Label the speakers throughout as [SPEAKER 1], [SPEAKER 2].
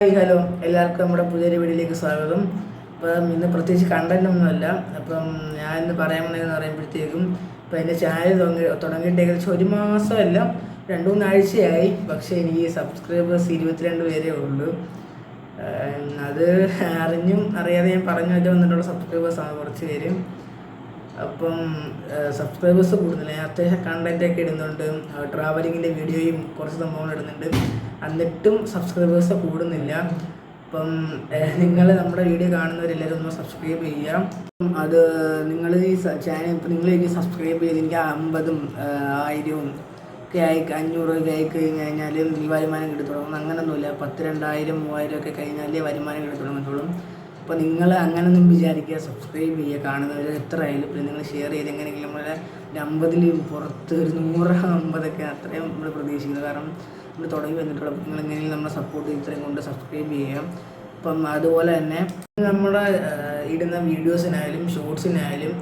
[SPEAKER 1] Hello, എല്ലാവർക്കും നമ്മുടെ പുതിയൊരു വീഡിയോയിലേക്ക് സ്വാഗതം. അപ്പം ഇന്ന് പ്രത്യേകിച്ച് കണ്ടൻറ്റൊന്നുമല്ല. അപ്പം ഞാൻ ഇന്ന് പറയാൻ വന്നതെന്ന് പറയുമ്പോഴത്തേക്കും ഇപ്പം എൻ്റെ ചാനൽ തുടങ്ങിയിട്ട് ഏകദേശം ഒരു മാസമല്ല 2-3 ആഴ്ചയായി. പക്ഷേ എനിക്ക് സബ്സ്ക്രൈബേഴ്സ് 22 പേരേ ഉള്ളൂ. അത് അറിഞ്ഞും അറിയാതെ ഞാൻ പറഞ്ഞു വെച്ചാൽ വന്നിട്ടുള്ള സബ്സ്ക്രൈബേഴ്സാണ് കുറച്ച് പേര്. അപ്പം സബ്സ്ക്രൈബേഴ്സ് കൂടുന്നില്ല. ഞാൻ അത്യാവശ്യം കണ്ടൻറ്റൊക്കെ ഇടുന്നുണ്ട്, ട്രാവലിങ്ങിൻ്റെ വീഡിയോയും കുറച്ച് സംഭവങ്ങൾ ഇടുന്നുണ്ട്. എന്നിട്ടും സബ്സ്ക്രൈബേഴ്സ് കൂടുന്നില്ല. അപ്പം നിങ്ങൾ നമ്മുടെ വീഡിയോ കാണുന്നവരെല്ലാവരും ഒന്ന് സബ്സ്ക്രൈബ് ചെയ്യാം. അത് നിങ്ങൾ ഈ ചാനൽ ഇപ്പം നിങ്ങൾ എനിക്ക് സബ്സ്ക്രൈബ് ചെയ്ത് എനിക്ക് 50ഉം 1000ഉം ഒക്കെ 500 ഒക്കെ ആയി കഴിഞ്ഞാൽ ഈ വരുമാനം കിട്ടത്തുള്ളൂ. അങ്ങനൊന്നുമില്ല. 10, 2000, 3000 ഒക്കെ കഴിഞ്ഞാലേ വരുമാനം കിട്ടത്തുള്ളൂ. അപ്പോൾ നിങ്ങൾ അങ്ങനൊന്നും വിചാരിക്കുക. സബ്സ്ക്രൈബ് ചെയ്യുക, കാണുന്നവർ എത്ര ആയാലും. പിന്നെ നിങ്ങൾ ഷെയർ ചെയ്ത് എങ്ങനെയെങ്കിലും നമ്മളെ 50 പുറത്ത് ഒരു 150 അത്രയും നമ്മൾ പ്രതീക്ഷിക്കുന്നത്. കാരണം നമ്മൾ തുടങ്ങി വന്നിട്ടുള്ള നിങ്ങൾ എങ്ങനെയും നമ്മളെ സപ്പോർട്ട് ഇത്രയും കൊണ്ട് സബ്സ്ക്രൈബ് ചെയ്യാം. അപ്പം അതുപോലെ തന്നെ നമ്മുടെ ഇടുന്ന വീഡിയോസിനായാലും ഷോർട്സിനായാലും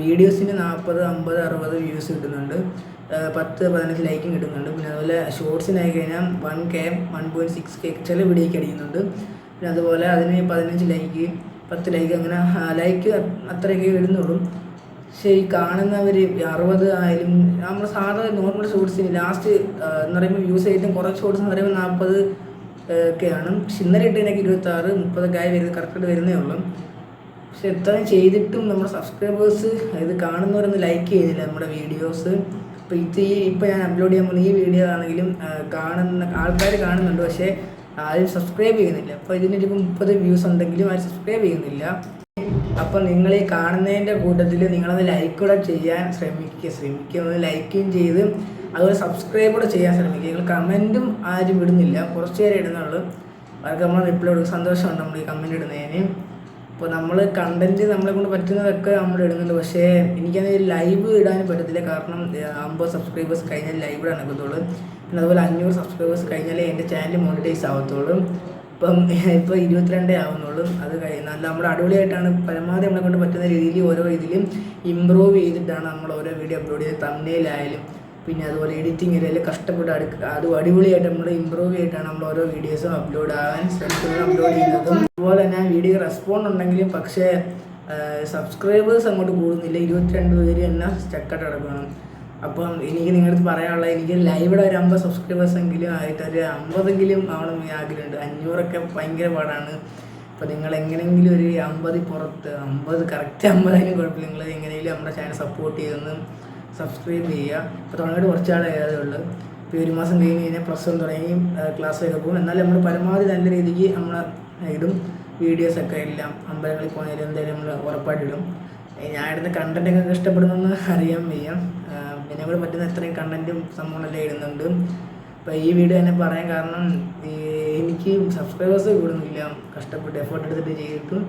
[SPEAKER 1] വീഡിയോസിന് 40, 50, 60 വ്യൂസ് കിട്ടുന്നുണ്ട്, 10, 15 ലൈക്കും കിട്ടുന്നുണ്ട്. പിന്നെ അതുപോലെ ഷോർട്സിനായി കഴിഞ്ഞാൽ 1K, 1.6K ചില വീഡിയോയ്ക്ക് അടിക്കുന്നുണ്ട്. പിന്നെ അതുപോലെ അതിന് 15 ലൈക്ക്, 10 ലൈക്ക്, അങ്ങനെ ലൈക്ക് അത്രയൊക്കെ ഇടുന്നുള്ളൂ. പക്ഷേ ഈ കാണുന്നവർ 60 ആയാലും നമ്മൾ സാധാരണ നോർമൽ ഷോർട്സിന് ലാസ്റ്റ് എന്ന് പറയുമ്പോൾ വ്യൂസ് ചെയ്തിട്ടും കുറച്ച് ഷോർട്സ് എന്ന് പറയുമ്പോൾ 40 ഒക്കെയാണ്. പക്ഷെ ഇന്നലെ ഇട്ടതിനൊക്കെ 26, 30 ആയി വരുന്നത് കറക്റ്റായിട്ട് വരുന്നേ ഉള്ളൂ. പക്ഷെ എത്രയും ചെയ്തിട്ടും നമ്മുടെ സബ്സ്ക്രൈബേഴ്സ് ഇത് കാണുന്നവരൊന്നും ലൈക്ക് ചെയ്യുന്നില്ല നമ്മുടെ വീഡിയോസ്. ഇപ്പോൾ ഇപ്പോൾ ഞാൻ അപ്ലോഡ് ചെയ്യാൻ പോകുന്ന ഈ വീഡിയോ ആണെങ്കിലും കാണുന്ന ആൾക്കാർ കാണുന്നുണ്ട്, പക്ഷേ ആരും സബ്സ്ക്രൈബ് ചെയ്യുന്നില്ല. അപ്പോൾ ഇതിനൊരു 30 വ്യൂസ് ഉണ്ടെങ്കിലും ആരും സബ്സ്ക്രൈബ് ചെയ്യുന്നില്ല. അപ്പോൾ നിങ്ങൾ ഈ കാണുന്നതിൻ്റെ കൂട്ടത്തിൽ നിങ്ങളത് ലൈക്ക് കൂടെ ചെയ്യാൻ ശ്രമിക്കുക. ഒന്ന് ലൈക്കും ചെയ്ത് അതുപോലെ സബ്സ്ക്രൈബ് കൂടെ ചെയ്യാൻ ശ്രമിക്കുക. നിങ്ങൾ കമൻറ്റും ആരും ഇടുന്നില്ല, കുറച്ച് പേരെ ഇടുന്നുള്ളൂ. അവർക്ക് നമ്മൾ റിപ്ലൈ കൊടുക്കും. സന്തോഷമുണ്ട് നമ്മൾ ഈ കമൻറ്റ് ഇടുന്നതിന്. അപ്പോൾ നമ്മൾ കണ്ടൻറ്റ് നമ്മളെ കൊണ്ട് പറ്റുന്നതൊക്കെ നമ്മൾ ഇടുന്നുണ്ട്. പക്ഷേ എനിക്കത് ലൈവ് ഇടാനും പറ്റത്തില്ല. കാരണം 50 സബ്സ്ക്രൈബേഴ്സ് കഴിഞ്ഞാൽ ലൈവ് ഇടാൻ ഒക്കത്തുള്ളൂ. പിന്നെ അതുപോലെ 500 സബ്സ്ക്രൈബേഴ്സ് കഴിഞ്ഞാലേ എൻ്റെ ചാനൽ മോണിറ്റൈസ് ആവത്തുള്ളൂ. ഇപ്പോൾ 22 ആവുന്നുള്ളൂ. അത് നല്ല നമ്മുടെ അടിപൊളിയായിട്ടാണ് പരമാവധി നമ്മളെ കൊണ്ട് പറ്റുന്ന രീതിയിൽ ഓരോ ഇതിലും ഇമ്പ്രൂവ് ചെയ്തിട്ടാണ് നമ്മൾ ഓരോ വീഡിയോ അപ്ലോഡ് ചെയ്ത് തംബ്നെയിലായാലും പിന്നെ അതുപോലെ എഡിറ്റിങ്ങിലെല്ലാം കഷ്ടപ്പെട്ട് അത് അടിപൊളിയായിട്ട് നമ്മൾ ഇമ്പ്രൂവ് ചെയ്തിട്ടാണ് നമ്മൾ ഓരോ വീഡിയോസും അപ്ലോഡ് ചെയ്യുന്നതും. അതുപോലെ തന്നെ വീഡിയോ റെസ്പോണ്ട് ഉണ്ടെങ്കിലും പക്ഷേ സബ്സ്ക്രൈബേഴ്സ് അങ്ങോട്ട് കൂടുന്നില്ല. 22 പേര് തന്നെ സ്റ്റക്കായിട്ട് കിടക്കണം. അപ്പം എനിക്ക് നിങ്ങളടുത്ത് പറയാനുള്ളത്, എനിക്ക് ലൈവിടെ ഒരു 50 സബ്സ്ക്രൈബേഴ്സ് എങ്കിലും ആയിട്ട് ഒരു 50എങ്കിലും ആവണം ആഗ്രഹമുണ്ട്. 500 ഭയങ്കര പാടാണ്. അപ്പോൾ നിങ്ങൾ എങ്ങനെയെങ്കിലും ഒരു 50 പുറത്ത് 50 കറക്റ്റ് 50 കുഴപ്പമില്ല. നിങ്ങൾ എങ്ങനെയെങ്കിലും നമ്മുടെ ചാനൽ സപ്പോർട്ട് ചെയ്തൊന്ന് സബ്സ്ക്രൈബ് ചെയ്യുക. ഇപ്പോൾ തുടങ്ങിയിട്ട് കുറച്ചാളേ ഉള്ളൂ. ഇപ്പോൾ 1 മാസം കഴിഞ്ഞ് കഴിഞ്ഞാൽ +1 തുടങ്ങി ക്ലാസ്സിലൊക്കെ പോകും. എന്നാലും നമ്മൾ പരമാവധി നല്ല രീതിക്ക് നമ്മൾ ഇടും വീഡിയോസൊക്കെ എല്ലാം. അമ്പലങ്ങളിൽ പോകുന്നതിൽ എന്തായാലും നമ്മൾ ഉറപ്പായിട്ടിടും. ഞാൻ ഇടുന്ന കണ്ടൻറ്റൊക്കെ ഇഷ്ടപ്പെടുന്നെന്ന് അറിയാൻ വയ്യ. പിന്നെ ഇവിടെ പറ്റുന്ന എത്രയും കണ്ടൻറ്റും സംഭവങ്ങളെല്ലാം ഇടുന്നുണ്ട്. അപ്പോൾ ഈ വീഡിയോ തന്നെ പറയാൻ കാരണം എനിക്ക് സബ്സ്ക്രൈബേഴ്സ് കൂടുന്നില്ല, കഷ്ടപ്പെട്ട് എഫേർട്ട് എടുത്തിട്ട് ചെയ്തിട്ടും.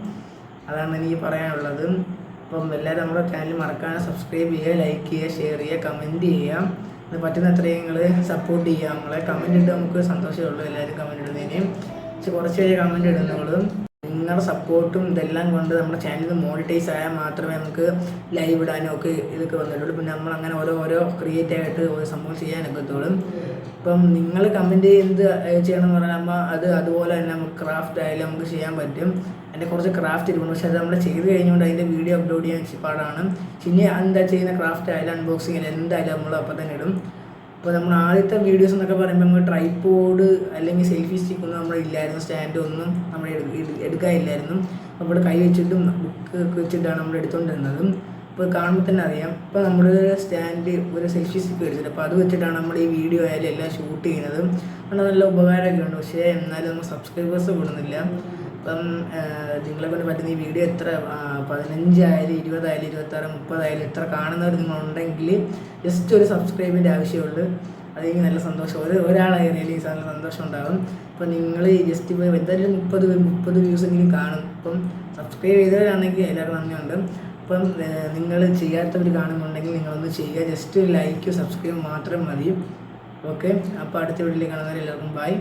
[SPEAKER 1] അതാണ് എനിക്ക് പറയാനുള്ളത്. അപ്പം എല്ലാവരും നമ്മുടെ ചാനൽ മറക്കാതെ സബ്സ്ക്രൈബ് ചെയ്യുക, ലൈക്ക് ചെയ്യുക, ഷെയർ ചെയ്യുക, കമൻറ്റ് ചെയ്യുക. അത് പറ്റുന്ന അത്രയും നിങ്ങൾ സപ്പോർട്ട് ചെയ്യുക. നമ്മളെ കമൻറ്റ് ഇട്ട് നമുക്ക് സന്തോഷമേ ഉള്ളൂ. എല്ലാവരും കമൻറ്റ് ഇടുന്നതിന്. പക്ഷെ കുറച്ച് പേര് കമൻറ്റ് ഇടുന്നുള്ളൂ. നിങ്ങളുടെ സപ്പോർട്ടും ഇതെല്ലാം കൊണ്ട് നമ്മുടെ ചാനൽ മോണിറ്റൈസ് ആയാൽ മാത്രമേ നമുക്ക് ലൈവ് ഇടാനും ഒക്കെ ഇതൊക്കെ വന്നിട്ടുള്ളൂ. പിന്നെ നമ്മൾ അങ്ങനെ ഓരോ ക്രിയേറ്റീവായിട്ട് ഓരോ സംഭവം ചെയ്യാനൊക്കെ എത്തുള്ളൂ. ഇപ്പം നിങ്ങൾ കമൻറ്റ് എന്ത് ചെയ്യണമെന്ന് പറഞ്ഞാൽ അതുപോലെ തന്നെ നമുക്ക് ക്രാഫ്റ്റ് ആയാലും നമുക്ക് ചെയ്യാൻ പറ്റും. എൻ്റെ കുറച്ച് ക്രാഫ്റ്റ് ഇരിക്കുന്നു, പക്ഷേ അത് നമ്മൾ ചെയ്ത് കഴിഞ്ഞുകൊണ്ട് അതിൻ്റെ വീഡിയോ അപ്ലോഡ് ചെയ്യാൻ പാടാണ്. ഇനി എന്താ ചെയ്യുന്ന ക്രാഫ്റ്റ് ആയാലും അൺബോക്സിങ് ആയാലും എന്തായാലും നമ്മൾ അപ്പോൾ തന്നെ ഇടും. ഇപ്പോൾ നമ്മൾ ആദ്യത്തെ വീഡിയോസ് എന്നൊക്കെ പറയുമ്പോൾ നമ്മൾ ട്രൈപോഡ് അല്ലെങ്കിൽ സെൽഫി സ്റ്റിക്കൊന്നും നമ്മളില്ലായിരുന്നു, സ്റ്റാൻഡ് ഒന്നും നമ്മൾ എടുക്കാനില്ലായിരുന്നു. നമ്മൾ കൈ വെച്ചിട്ടും ബുക്ക് വെച്ചിട്ടാണ് നമ്മൾ എടുത്തുകൊണ്ടിരുന്നത്. ഇപ്പോൾ കാണുമ്പോൾ തന്നെ അറിയാം. ഇപ്പോൾ നമ്മൾ സ്റ്റാൻഡ് ഒരു സെൽഫി സ്റ്റിക്ക് എടുത്തിട്ട് അപ്പോൾ അത് വെച്ചിട്ടാണ് നമ്മൾ ഈ വീഡിയോ ആയാലും എല്ലാം ഷൂട്ട് ചെയ്യുന്നത്. അതുകൊണ്ട് നല്ല ഉപകാരമൊക്കെ ഉണ്ട്. പക്ഷേ എന്നാലും നമ്മൾ സബ്സ്ക്രൈബേഴ്സ് കൂടുന്നില്ല. അപ്പം നിങ്ങളെ കൊണ്ട് പറ്റുന്ന ഈ വീഡിയോ എത്ര 15 ആയാലും 20 ആയാലും 26, 30 ആയാലും എത്ര കാണുന്നവർ നിങ്ങളുണ്ടെങ്കിൽ ജസ്റ്റ് ഒരു സബ്സ്ക്രൈബിൻ്റെ ആവശ്യമുള്ളൂ. അതെനിക്ക് നല്ല സന്തോഷം. ഒരാളായാലും ഈ നല്ല സന്തോഷം ഉണ്ടാകും. അപ്പം നിങ്ങൾ ജസ്റ്റ് ഇപ്പോൾ എന്തായാലും 30 വ്യൂസെങ്കിലും കാണും. അപ്പം സബ്സ്ക്രൈബ് ചെയ്തവരാണെങ്കിൽ എല്ലാവർക്കും നന്ദിയുണ്ട്. അപ്പം നിങ്ങൾ ചെയ്യാത്തവർ കാണുന്നുണ്ടെങ്കിൽ നിങ്ങളൊന്ന് ചെയ്യുക. ജസ്റ്റ് ലൈക്ക് സബ്സ്ക്രൈബ് മാത്രം മതി. ഓക്കെ, അപ്പോൾ അടുത്ത വീഡിയോയിൽ കാണുന്നവരെല്ലാവർക്കും ബൈ.